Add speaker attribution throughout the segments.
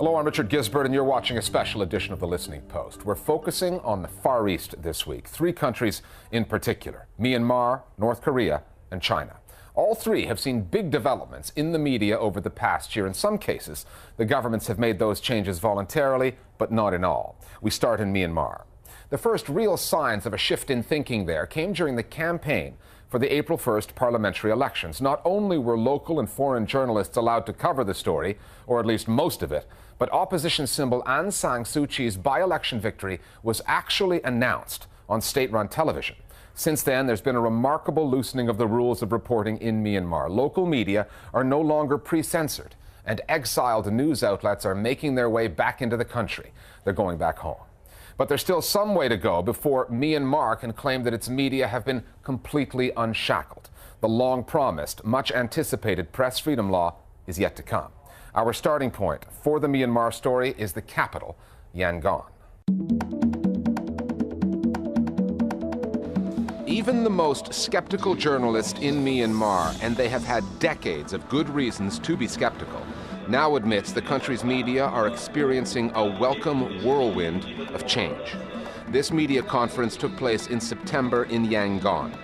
Speaker 1: Hello, I'm Richard Gisbert, and you're watching a special edition of The Listening Post. We're focusing on the Far East this week, 3 countries in particular: Myanmar, North Korea, and China. All 3 have seen big developments in the media over the past year. In some cases, the governments have made those changes voluntarily, but not in all. We start in Myanmar. The first real signs of a shift in thinking there came during the campaign for the April 1st parliamentary elections. Not only were local and foreign journalists allowed to cover the story, or at least most of it, but opposition symbol Aung San Suu Kyi's by-election victory was actually announced on state-run television. Since then, there's been a remarkable loosening of the rules of reporting in Myanmar. Local media are no longer pre-censored, and exiled news outlets are making their way back into the country. They're going back home. But there's still some way to go before Myanmar can claim that its media have been completely unshackled. The long-promised, much-anticipated press freedom law is yet to come. Our starting point for the Myanmar story is the capital, Yangon. Even the most skeptical journalists in Myanmar, and they have had decades of good reasons to be skeptical, now admits the country's media are experiencing a welcome whirlwind of change. This media conference took place in September in Yangon.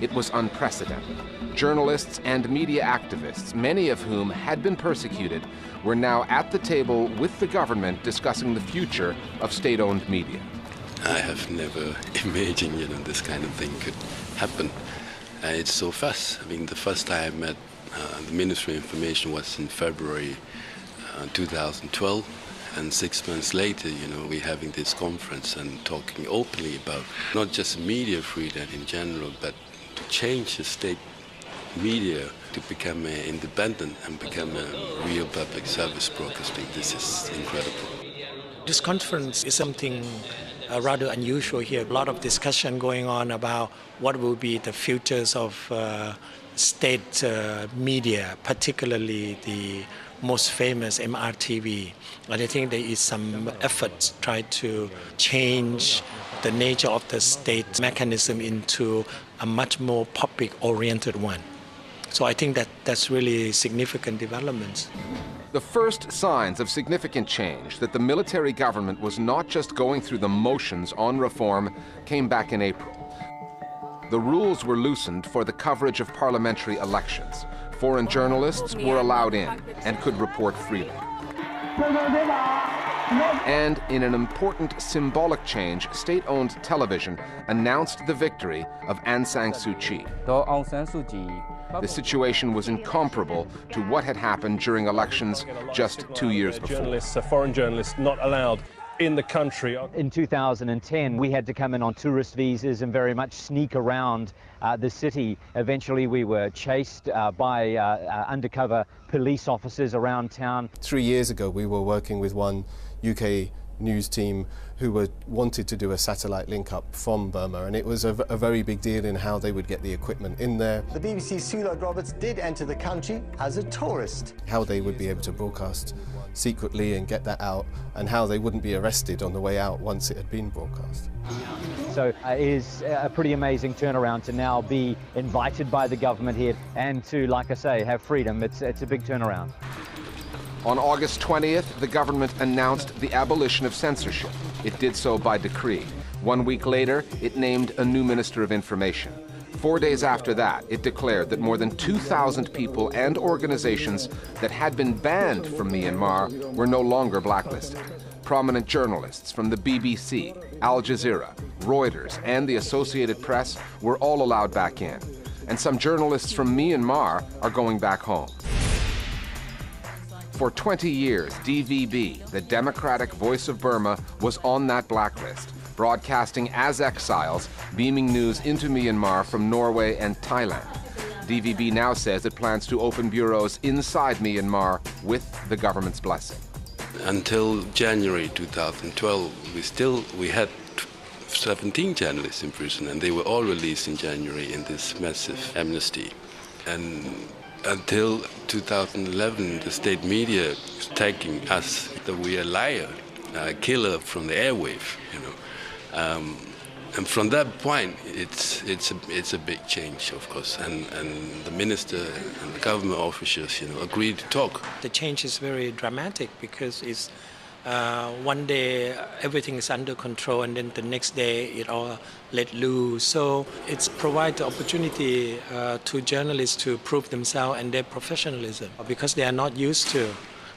Speaker 1: It was unprecedented. Journalists and media activists, many of whom had been persecuted, were now at the table with the government discussing the future of state-owned media.
Speaker 2: I have never imagined, this kind of thing could happen. It's so fast. I mean, the first time I met the Ministry of Information was in February 2012, and 6 months later, we're having this conference and talking openly about not just media freedom in general, but to change the state media to become independent and become a real public service broadcasting. This is incredible.
Speaker 3: This conference is something rather unusual here. A lot of discussion going on about what will be the futures of state media, particularly the most famous MRTV. And I think there is some effort to try to change the nature of the state mechanism into a much more public-oriented one. So I think that's really significant developments.
Speaker 1: The first signs of significant change that the military government was not just going through the motions on reform came back in April. The rules were loosened for the coverage of parliamentary elections. Foreign journalists were allowed in and could report freely. And in an important symbolic change, state-owned television announced the victory of Aung San Suu Kyi. The situation was incomparable to what had happened during elections just 2 years before.
Speaker 4: Foreign journalists not allowed in the country.
Speaker 5: In 2010, we had to come in on tourist visas and very much sneak around the city. Eventually, we were chased by undercover police officers around town.
Speaker 6: 3 years ago, we were working with one UK news team who wanted to do a satellite link-up from Burma, and it was a very big deal in how they would get the equipment in there.
Speaker 7: The BBC's Sue Lloyd-Roberts did enter the country as a tourist.
Speaker 6: How they would be able to broadcast secretly and get that out, and how they wouldn't be arrested on the way out once it had been broadcast.
Speaker 5: So it is a pretty amazing turnaround to now be invited by the government here and to, like I say, have freedom. It's a big turnaround.
Speaker 1: On August 20th, the government announced the abolition of censorship. It did so by decree. 1 week later, it named a new Minister of Information. 4 days after that, it declared that more than 2,000 people and organizations that had been banned from Myanmar were no longer blacklisted. Prominent journalists from the BBC, Al Jazeera, Reuters, and the Associated Press were all allowed back in. And some journalists from Myanmar are going back home. For 20 years, DVB, the Democratic Voice of Burma, was on that blacklist, broadcasting as exiles, beaming news into Myanmar from Norway and Thailand. DVB now says it plans to open bureaus inside Myanmar with the government's blessing.
Speaker 2: Until January 2012, we had 17 journalists in prison, and they were all released in January in this massive amnesty. And until 2011, the state media was tagging us that we are liar, killer from the airwave, And from that point, it's a big change, of course, and the minister and the government officials, agreed to talk.
Speaker 3: The change is very dramatic because it's one day everything is under control, and then the next day it all let loose. So it's provide the opportunity to journalists to prove themselves and their professionalism, because they are not used to.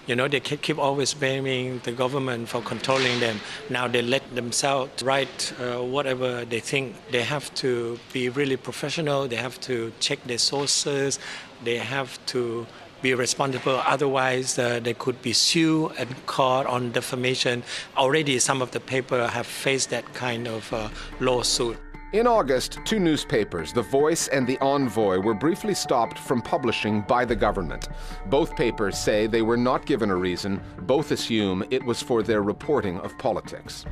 Speaker 3: They keep always blaming the government for controlling them. Now they let themselves write whatever they think. They have to be really professional. They have to check their sources. They have to be responsible. Otherwise, they could be sued and caught on defamation. Already, some of the papers have faced that kind of lawsuit.
Speaker 1: In August, two newspapers, The Voice and The Envoy, were briefly stopped from publishing by the government. Both papers say they were not given a reason. Both assume it was for their reporting of politics.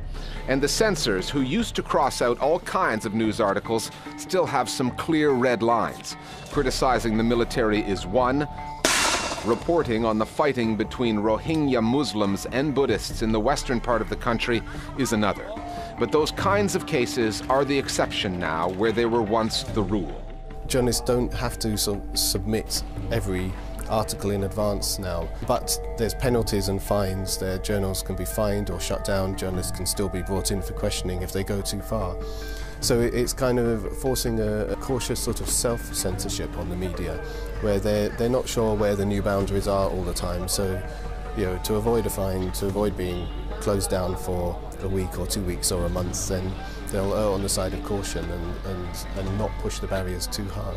Speaker 1: And the censors, who used to cross out all kinds of news articles, still have some clear red lines. Criticizing the military is one. Reporting on the fighting between Rohingya Muslims and Buddhists in the western part of the country is another. But those kinds of cases are the exception now, where they were once the rule.
Speaker 6: Journalists don't have to submit every article in advance now, but there's penalties and fines. Their journals can be fined or shut down. Journalists can still be brought in for questioning if they go too far. So it's kind of forcing a cautious sort of self-censorship on the media, where they're not sure where the new boundaries are all the time. So, to avoid a fine, to avoid being closed down for a week or 2 weeks or a month, then they'll err on the side of caution and not push the barriers too hard.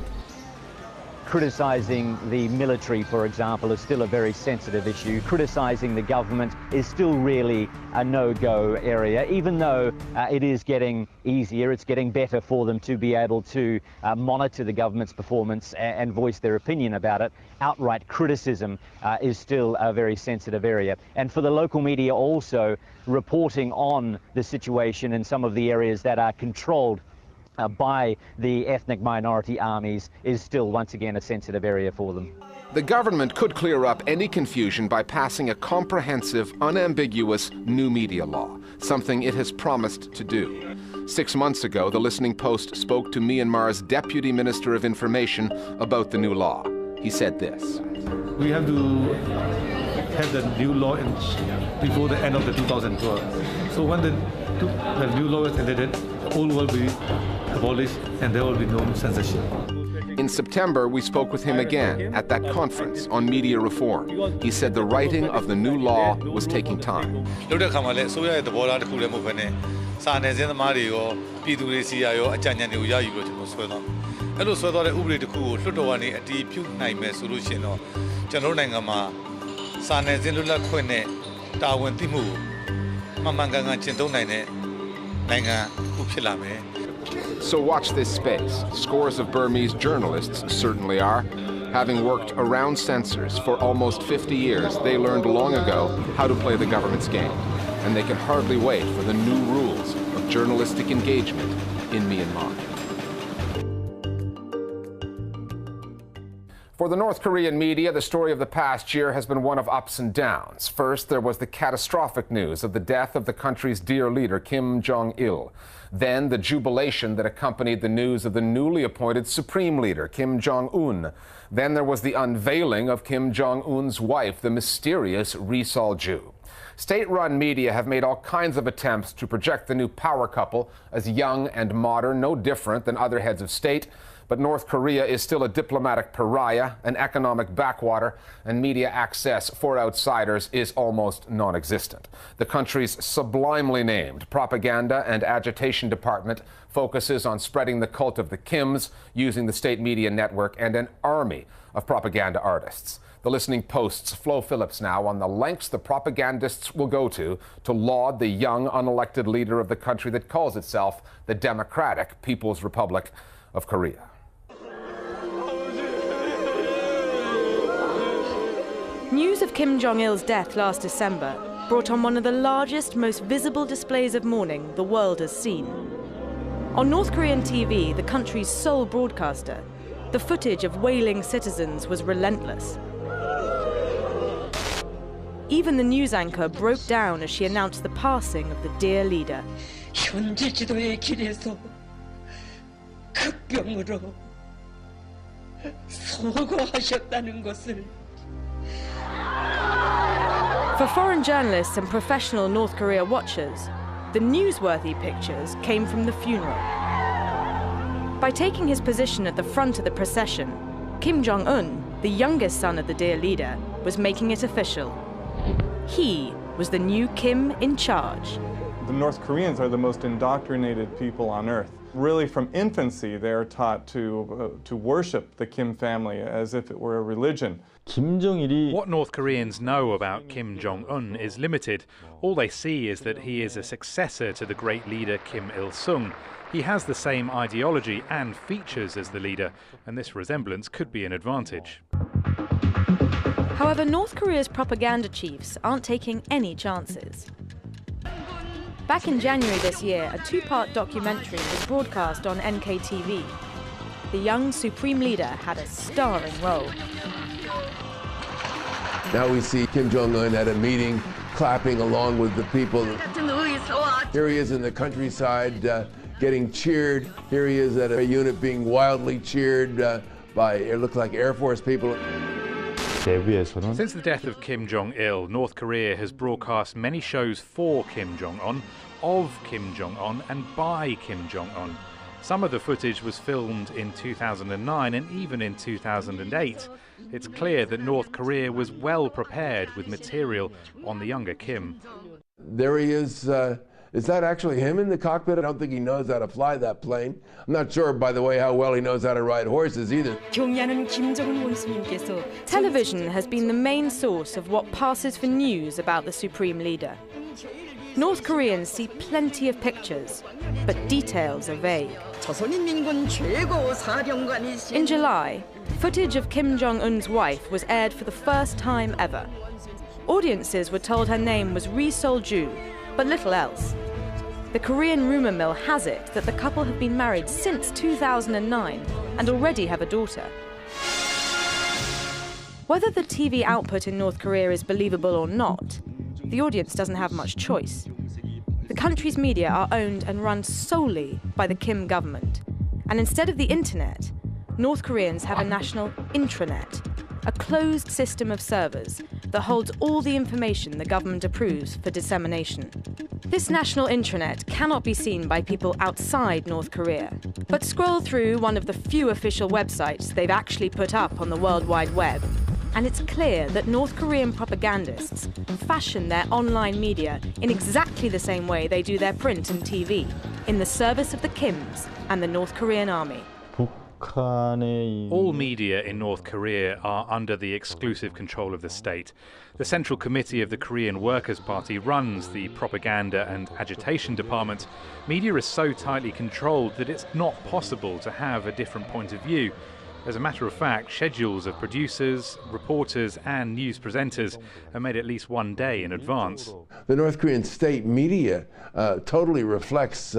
Speaker 5: Criticising the military, for example, is still a very sensitive issue. Criticising the government is still really a no-go area, even though it is getting easier. It's getting better for them to be able to monitor the government's performance and voice their opinion about it. Outright criticism is still a very sensitive area. And for the local media also, reporting on the situation in some of the areas that are controlled by the ethnic minority armies is still once again a sensitive area for them.
Speaker 1: The government could clear up any confusion by passing a comprehensive, unambiguous new media law, something it has promised to do. 6 months ago, the Listening Post spoke to Myanmar's Deputy Minister of Information about the new law. He said this.
Speaker 8: We have to have the new law before the end of the 2012. So when the new law is enacted, all will be abolished and there will be no censorship.
Speaker 1: In September, we spoke with him again at that conference on media reform. He said the writing of the new law was taking time. So watch this space. Scores of Burmese journalists certainly are. Having worked around censors for almost 50 years, they learned long ago how to play the government's game. And they can hardly wait for the new rules of journalistic engagement in Myanmar. For the North Korean media, the story of the past year has been one of ups and downs. First, there was the catastrophic news of the death of the country's dear leader, Kim Jong-il. Then, the jubilation that accompanied the news of the newly appointed supreme leader, Kim Jong-un. Then there was the unveiling of Kim Jong-un's wife, the mysterious Ri Sol-ju. State-run media have made all kinds of attempts to project the new power couple as young and modern, no different than other heads of state. But North Korea is still a diplomatic pariah, an economic backwater, and media access for outsiders is almost non-existent. The country's sublimely named Propaganda and Agitation Department focuses on spreading the cult of the Kims using the state media network and an army of propaganda artists. The Listening Post's Flo Phillips now on the lengths the propagandists will go to laud the young, unelected leader of the country that calls itself the Democratic People's Republic of Korea.
Speaker 9: News of Kim Jong-il's death last December brought on one of the largest, most visible displays of mourning the world has seen. On North Korean TV, the country's sole broadcaster, the footage of wailing citizens was relentless. Even the news anchor broke down as she announced the passing of the dear leader.
Speaker 10: 현재 지도의 길에서 극병으로 소거하셨다는 것을.
Speaker 9: For foreign journalists and professional North Korea watchers, the newsworthy pictures came from the funeral. By taking his position at the front of the procession, Kim Jong-un, the youngest son of the dear leader, was making it official. He was the new Kim in charge.
Speaker 11: The North Koreans are the most indoctrinated people on earth. Really, from infancy, they are taught to worship the Kim family as if it were a religion.
Speaker 12: What North Koreans know about Kim Jong-un is limited. All they see is that he is a successor to the great leader Kim Il-sung. He has the same ideology and features as the leader, and this resemblance could be an advantage.
Speaker 9: However, North Korea's propaganda chiefs aren't taking any chances. Back in January this year, a two-part documentary was broadcast on NKTV. The young supreme leader had a starring role.
Speaker 13: Now we see Kim Jong-un at a meeting, clapping along with the people. Here he is in the countryside, getting cheered. Here he is at a unit being wildly cheered by, it looked like Air Force people.
Speaker 12: Since the death of Kim Jong-il, North Korea has broadcast many shows for Kim Jong-un, of Kim Jong-un and by Kim Jong-un. Some of the footage was filmed in 2009 and even in 2008. It's clear that North Korea was well prepared with material on the younger Kim.
Speaker 13: There he is. Is that actually him in the cockpit? I don't think he knows how to fly that plane. I'm not sure, by the way, how well he knows how to ride horses either.
Speaker 9: Television has been the main source of what passes for news about the supreme leader. North Koreans see plenty of pictures, but details are vague. In July, footage of Kim Jong-un's wife was aired for the first time ever. Audiences were told her name was Ri Sol-ju, but little else. The Korean rumor mill has it that the couple have been married since 2009 and already have a daughter. Whether the TV output in North Korea is believable or not, the audience doesn't have much choice. The country's media are owned and run solely by the Kim government. And instead of the internet, North Koreans have a national intranet, a closed system of servers that holds all the information the government approves for dissemination. This national intranet cannot be seen by people outside North Korea, but scroll through one of the few official websites they've actually put up on the World Wide Web, and it's clear that North Korean propagandists fashion their online media in exactly the same way they do their print and TV, in the service of the Kims and the North Korean army.
Speaker 12: All media in North Korea are under the exclusive control of the state. The Central Committee of the Korean Workers' Party runs the propaganda and agitation department. Media is so tightly controlled that it's not possible to have a different point of view. As a matter of fact, schedules of producers, reporters and news presenters are made at least one day in advance.
Speaker 13: The North Korean state media totally reflects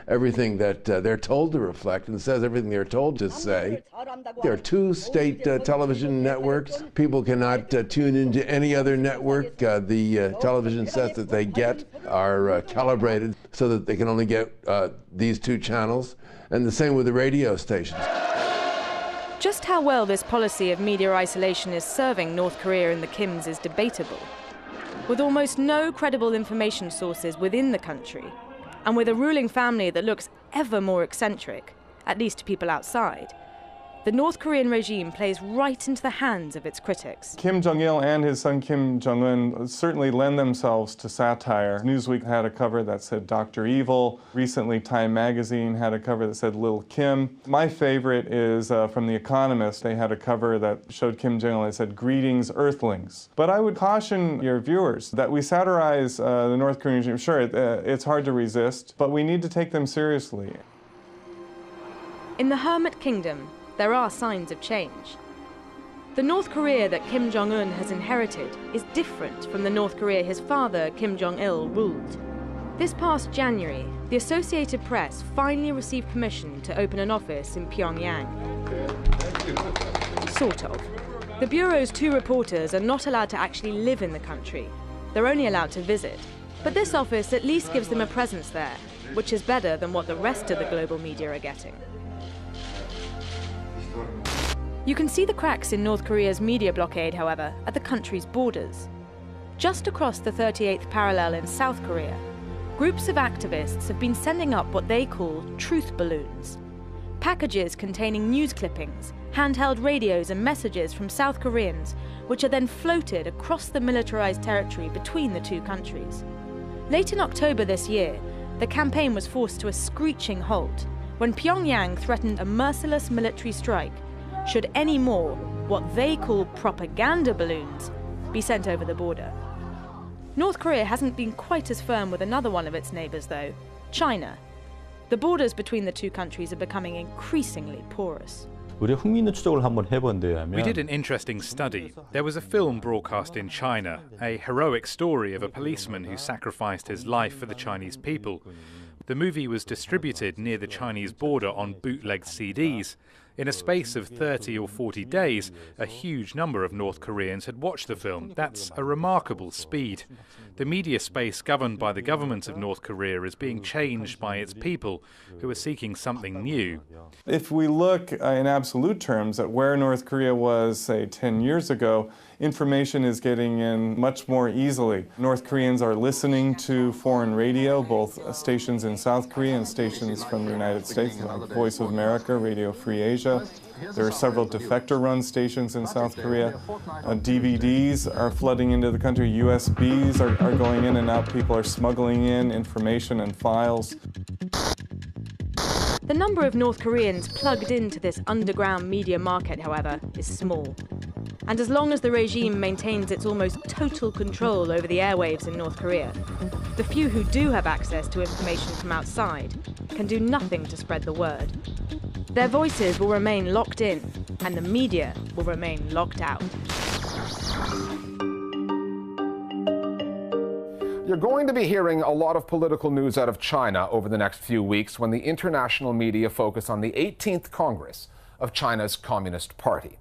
Speaker 13: everything that they're told to reflect and says everything they're told to say. There are two state television networks. People cannot tune into any other network. The television sets that they get are calibrated so that they can only get these two channels, and the same with the radio stations.
Speaker 9: Just how well this policy of media isolation is serving North Korea and the Kims is debatable. With almost no credible information sources within the country, and with a ruling family that looks ever more eccentric, at least to people outside, the North Korean regime plays right into the hands of its critics.
Speaker 11: Kim Jong-il and his son Kim Jong-un certainly lend themselves to satire. Newsweek had a cover that said Dr. Evil. Recently, Time magazine had a cover that said Lil Kim. My favorite is from The Economist. They had a cover that showed Kim Jong-il and said, "Greetings, Earthlings." But I would caution your viewers that we satirize the North Korean regime. Sure, it's hard to resist, but we need to take them seriously.
Speaker 9: In the Hermit Kingdom, there are signs of change. The North Korea that Kim Jong-un has inherited is different from the North Korea his father, Kim Jong-il, ruled. This past January, the Associated Press finally received permission to open an office in Pyongyang. Sort of. The Bureau's two reporters are not allowed to actually live in the country. They're only allowed to visit. But this office at least gives them a presence there, which is better than what the rest of the global media are getting. You can see the cracks in North Korea's media blockade, however, at the country's borders. Just across the 38th parallel in South Korea, groups of activists have been sending up what they call truth balloons. Packages containing news clippings, handheld radios and messages from South Koreans, which are then floated across the militarized territory between the two countries. Late in October this year, the campaign was forced to a screeching halt when Pyongyang threatened a merciless military strike should any more, what they call propaganda balloons, be sent over the border. North Korea hasn't been quite as firm with another one of its neighbours, though, China. The borders between the two countries are becoming increasingly porous.
Speaker 12: We did an interesting study. There was a film broadcast in China, a heroic story of a policeman who sacrificed his life for the Chinese people. The movie was distributed near the Chinese border on bootlegged CDs. In a space of 30 or 40 days, a huge number of North Koreans had watched the film. That's a remarkable speed. The media space governed by the government of North Korea is being changed by its people, who are seeking something new.
Speaker 11: If we look in absolute terms at where North Korea was, say, 10 years ago, information is getting in much more easily. North Koreans are listening to foreign radio, both stations in South Korea and stations from the United States, like Voice of America, Radio Free Asia. There are several defector-run stations in South Korea. DVDs are flooding into the country. USBs are going in and out. People are smuggling in information and files.
Speaker 9: The number of North Koreans plugged into this underground media market, however, is small. And as long as the regime maintains its almost total control over the airwaves in North Korea, the few who do have access to information from outside can do nothing to spread the word. Their voices will remain locked in, and the media will remain locked out.
Speaker 1: You're going to be hearing a lot of political news out of China over the next few weeks when the international media focus on the 18th Congress of China's Communist Party.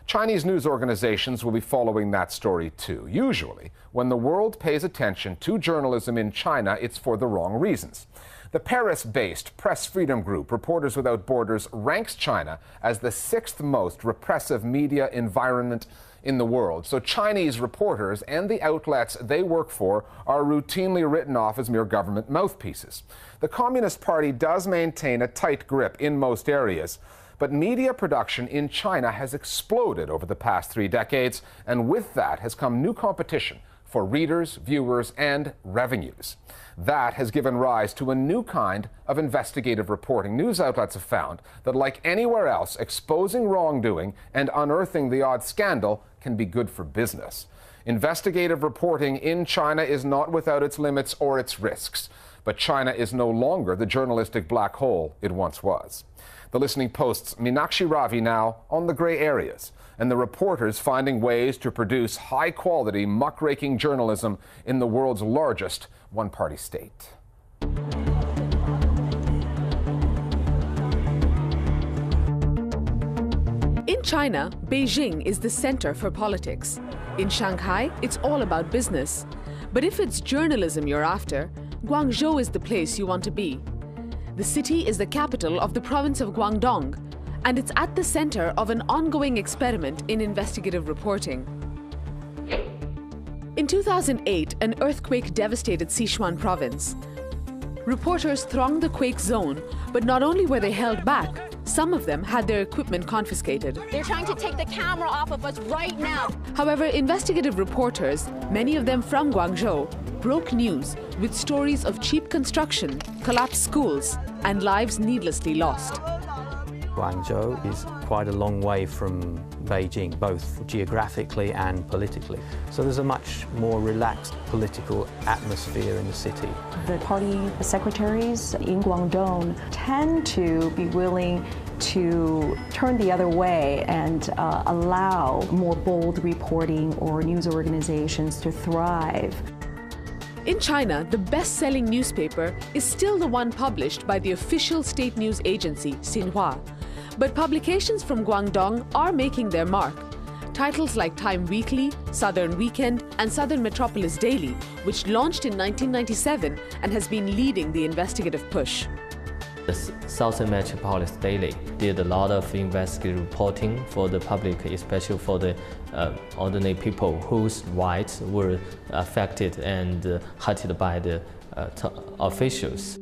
Speaker 1: Chinese news organizations will be following that story too. Usually, when the world pays attention to journalism in China, it's for the wrong reasons. The Paris-based press freedom group Reporters Without Borders ranks China as the 6th most repressive media environment in the world. So Chinese reporters and the outlets they work for are routinely written off as mere government mouthpieces. The Communist Party does maintain a tight grip in most areas, but media production in China has exploded over the past 3 decades, and with that has come new competition for readers, viewers, and revenues. That has given rise to a new kind of investigative reporting. News outlets have found that, like anywhere else, exposing wrongdoing and unearthing the odd scandal can be good for business. Investigative reporting in China is not without its limits or its risks, but China is no longer the journalistic black hole it once was. The Listening Post's Meenakshi Ravi now on the gray areas, and the reporters finding ways to produce high-quality, muckraking journalism in the world's largest one-party state.
Speaker 14: In China, Beijing is the center for politics. In Shanghai, it's all about business. But if it's journalism you're after, Guangzhou is the place you want to be. The city is the capital of the province of Guangdong, and it's at the center of an ongoing experiment in investigative reporting. In 2008, an earthquake devastated Sichuan province. Reporters thronged the quake zone, but not only were they held back, some of them had their equipment confiscated.
Speaker 15: They're trying to take the camera off of us right now.
Speaker 14: However, investigative reporters, many of them from Guangzhou, broke news with stories of cheap construction, collapsed schools, and lives needlessly lost.
Speaker 16: Guangzhou is quite a long way from Beijing, both geographically and politically. So there's a much more relaxed political atmosphere in the city.
Speaker 17: The party secretaries in Guangdong tend to be willing to turn the other way and allow more bold reporting or news organizations to thrive.
Speaker 14: In China, the best-selling newspaper is still the one published by the official state news agency, Xinhua. But publications from Guangdong are making their mark. Titles like Time Weekly, Southern Weekend, and Southern Metropolis Daily which launched in 1997 and has been leading the investigative push.
Speaker 18: The Southern Metropolis Daily did a lot of investigative reporting for the public, especially for the ordinary people whose rights were affected and hurted by the officials.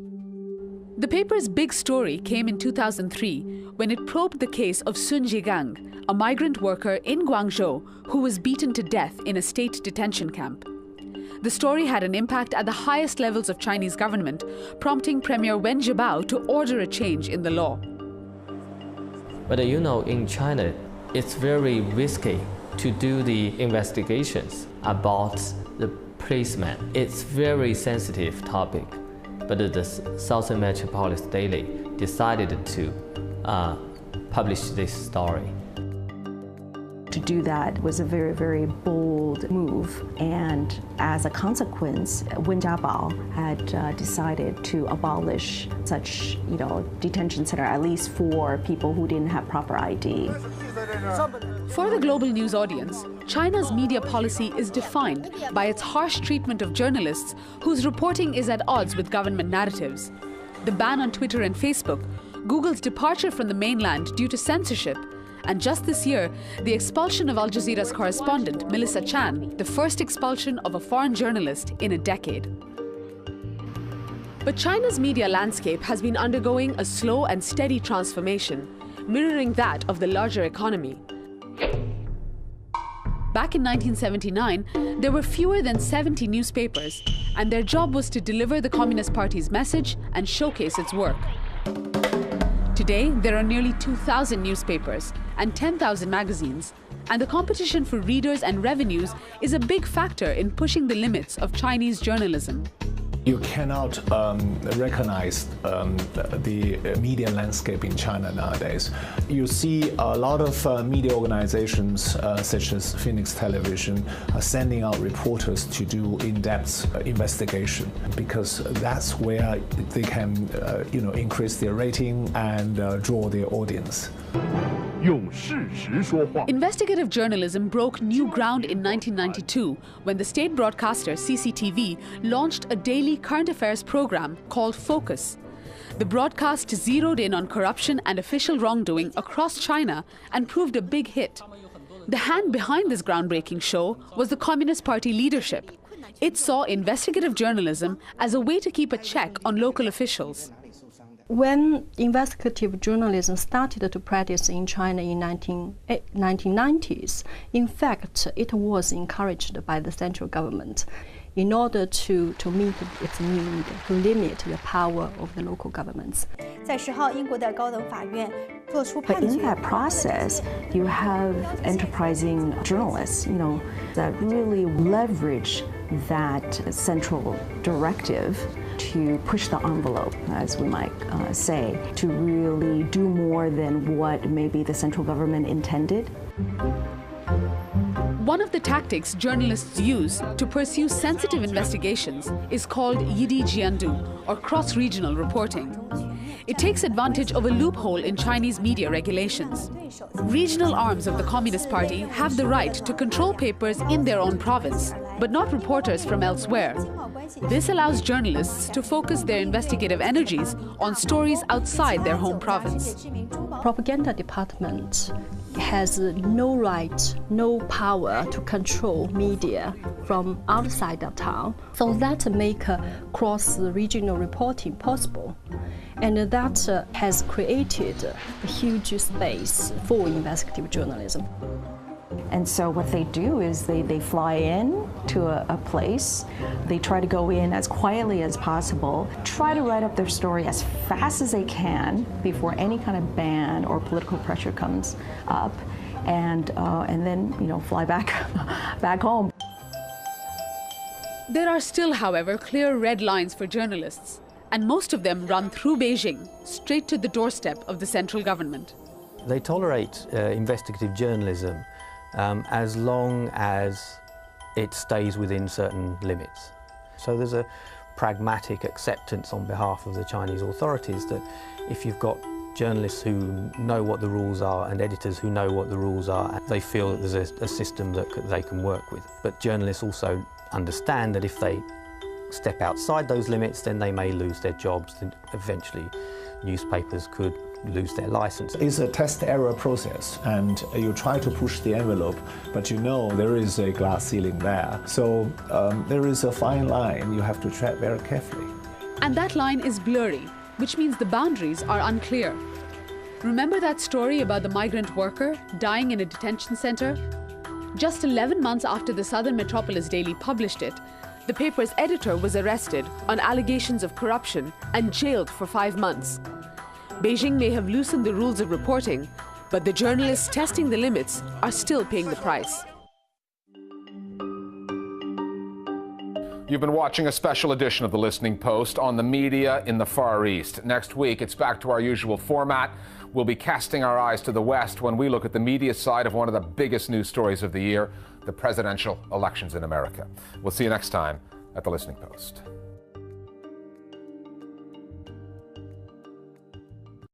Speaker 14: The paper's big story came in 2003 when it probed the case of Sun Jigang, a migrant worker in Guangzhou who was beaten to death in a state detention camp. The story had an impact at the highest levels of Chinese government, prompting Premier Wen Jiabao to order a change in the law.
Speaker 18: But you know, in China, it's very risky to do the investigations about the policeman. It's a very sensitive topic. But the Southern Metropolis Daily decided to publish this story.
Speaker 17: To do that was a very, very bold move, and as a consequence, Wen Jiabao had decided to abolish such, detention center, at least for people who didn't have proper ID.
Speaker 14: For the global news audience, China's media policy is defined by its harsh treatment of journalists whose reporting is at odds with government narratives. The ban on Twitter and Facebook, Google's departure from the mainland due to censorship, and just this year, the expulsion of Al Jazeera's correspondent, Melissa Chan, the first expulsion of a foreign journalist in a decade. But China's media landscape has been undergoing a slow and steady transformation, mirroring that of the larger economy. Back in 1979, there were fewer than 70 newspapers, and their job was to deliver the Communist Party's message and showcase its work. Today, there are nearly 2,000 newspapers and 10,000 magazines, and the competition for readers and revenues is a big factor in pushing the limits of Chinese journalism.
Speaker 19: You cannot recognize the media landscape in China nowadays. You see a lot of media organizations such as Phoenix Television sending out reporters to do in-depth investigation, because that's where they can increase their rating and draw their audience.
Speaker 14: Investigative journalism broke new ground in 1992 when the state broadcaster CCTV launched a daily current affairs program called Focus. The broadcast zeroed in on corruption and official wrongdoing across China and proved a big hit. The hand behind this groundbreaking show was the Communist Party leadership. It saw investigative journalism as a way to keep a check on local officials.
Speaker 17: When investigative journalism started to practice in China in 1990s, in fact, it was encouraged by the central government in order to meet its need to limit the power of the local governments. But in that process, you have enterprising journalists, that really leverage that central directive to push the envelope, as we might say, to really do more than what maybe the central government intended.
Speaker 14: One of the tactics journalists use to pursue sensitive investigations is called Yidi Jiandu, or cross-regional reporting. It takes advantage of a loophole in Chinese media regulations. Regional arms of the Communist Party have the right to control papers in their own province, but not reporters from elsewhere. This allows journalists to focus their investigative energies on stories outside their home province.
Speaker 17: Propaganda department has no right, no power to control media from outside of town. So that makes cross-regional reporting possible. And that has created a huge space for investigative journalism. And so what they do is they fly in to a place, they try to go in as quietly as possible, try to write up their story as fast as they can before any kind of ban or political pressure comes up, and then fly back home.
Speaker 14: There are still, however, clear red lines for journalists, and most of them run through Beijing, straight to the doorstep of the central government.
Speaker 16: They tolerate investigative journalism as long as it stays within certain limits. So there's a pragmatic acceptance on behalf of the Chinese authorities that if you've got Journalists who know what the rules are and editors who know what the rules are, they feel that there's a system that they can work with. But journalists also understand that if they step outside those limits, then they may lose their jobs, and eventually newspapers could lose their license.
Speaker 19: It's a test-error process, and you try to push the envelope, but you know there is a glass ceiling there. So there is a fine line you have to tread very carefully.
Speaker 14: And that line is blurry, which means the boundaries are unclear. Remember that story about the migrant worker dying in a detention center? Just 11 months after the Southern Metropolis Daily published it, the paper's editor was arrested on allegations of corruption and jailed for 5 months. Beijing may have loosened the rules of reporting, but the journalists testing the limits are still paying the price.
Speaker 1: You've been watching a special edition of The Listening Post on the media in the Far East. Next week, it's back to our usual format. We'll be casting our eyes to the West when we look at the media side of one of the biggest news stories of the year, the presidential elections in America. We'll see you next time at The Listening Post.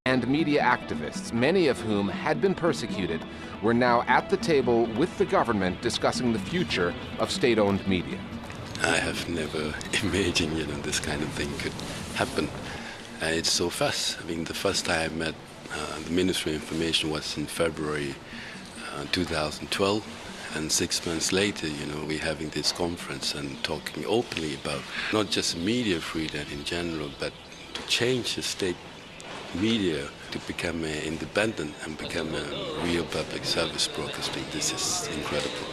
Speaker 1: And media activists, many of whom had been persecuted, were now at the table with the government discussing the future of state-owned media.
Speaker 2: I have never imagined, this kind of thing could happen. It's so fast. I mean, the first time I met the Ministry of Information was in February 2012, and 6 months later, we're having this conference and talking openly about not just media freedom in general, but to change the state media to become independent and become a real public service broadcasting. This is incredible.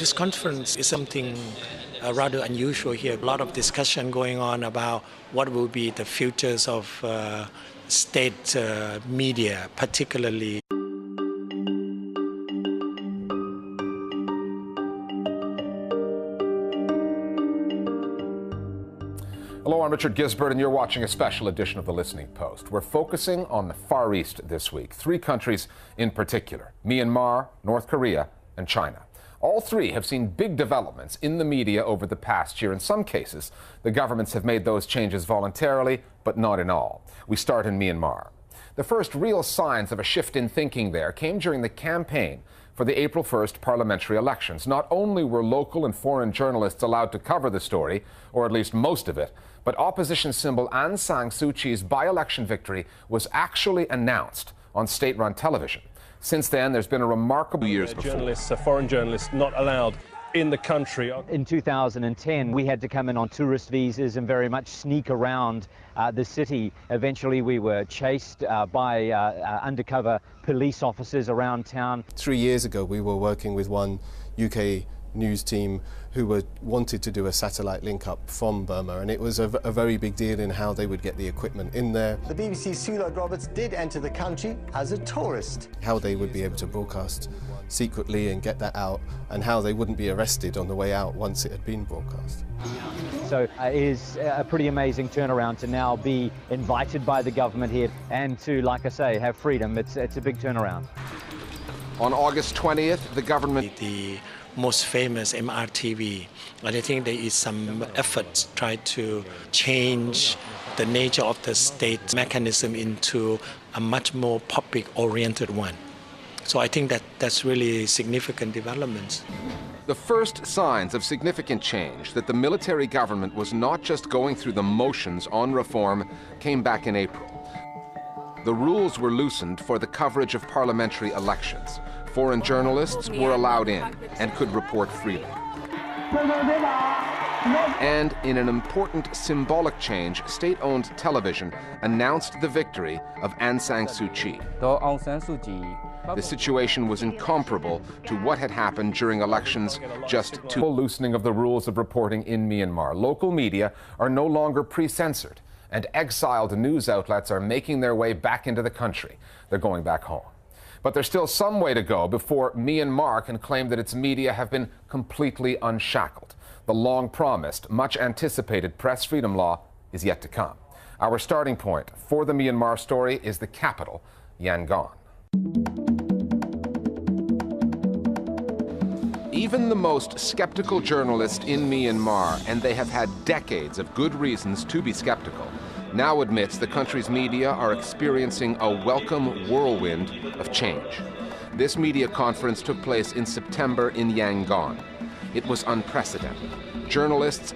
Speaker 3: This conference is something rather unusual here. A lot of discussion going on about what will be the futures of state media, particularly.
Speaker 1: Hello, I'm Richard Gisbert, and you're watching a special edition of The Listening Post. We're focusing on the Far East this week, 3 countries in particular: Myanmar, North Korea, and China. All 3 have seen big developments in the media over the past year. In some cases, the governments have made those changes voluntarily, but not in all. We start in Myanmar. The first real signs of a shift in thinking there came during the campaign for the April 1st parliamentary elections. Not only were local and foreign journalists allowed to cover the story, or at least most of it, but opposition symbol Aung San Suu Kyi's by-election victory was actually announced on state-run television. Since then, there's been a remarkable years before.
Speaker 4: Journalists, foreign journalists, not allowed in the country.
Speaker 5: In 2010, we had to come in on tourist visas and very much sneak around the city. Eventually, we were chased by undercover police officers around town.
Speaker 6: 3 years ago, we were working with one UK news team who wanted to do a satellite link-up from Burma, and it was a very big deal in how they would get the equipment in there.
Speaker 7: The BBC's Sue Lloyd-Roberts did enter the country as a tourist.
Speaker 6: How they would be able to broadcast secretly and get that out, and how they wouldn't be arrested on the way out once it had been broadcast.
Speaker 5: So it is a pretty amazing turnaround to now be invited by the government here and to, like I say, have freedom. It's a big turnaround.
Speaker 1: On August 20th, the government...
Speaker 3: The most famous MRTV, and I think there is some effort try to change the nature of the state mechanism into a much more public-oriented one. So I think that's really significant developments.
Speaker 1: The first signs of significant change that the military government was not just going through the motions on reform came back in April. The rules were loosened for the coverage of parliamentary elections. Foreign journalists were allowed in and could report freely. And in an important symbolic change, state-owned television announced the victory of Aung San Suu Kyi. The situation was incomparable to what had happened during elections just to loosening of the rules of reporting in Myanmar. Local media are no longer pre-censored, and exiled news outlets are making their way back into the country. They're going back home. But there's still some way to go before Myanmar can claim that its media have been completely unshackled. The long-promised, much-anticipated press freedom law is yet to come. Our starting point for the Myanmar story is the capital, Yangon. Even the most skeptical journalists in Myanmar, and they have had decades of good reasons to be skeptical, now admits the country's media are experiencing a welcome whirlwind of change. This media conference took place in September in Yangon. It was unprecedented. Journalists